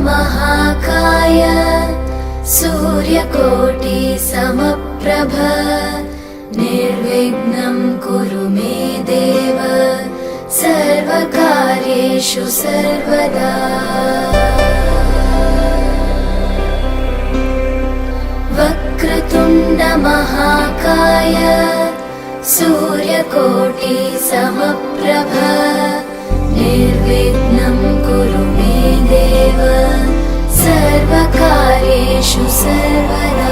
महाकाय सूर्यकोटि समप्रभ निर्विघ्नं कुरु मे देव सर्वकार्येषु सर्वदा। वक्रतुण्ड महाकाय सूर्यकोटि समप्रभ निर्विघ्नं कुरु मे देव सर्वकार्येषु सर्वदा।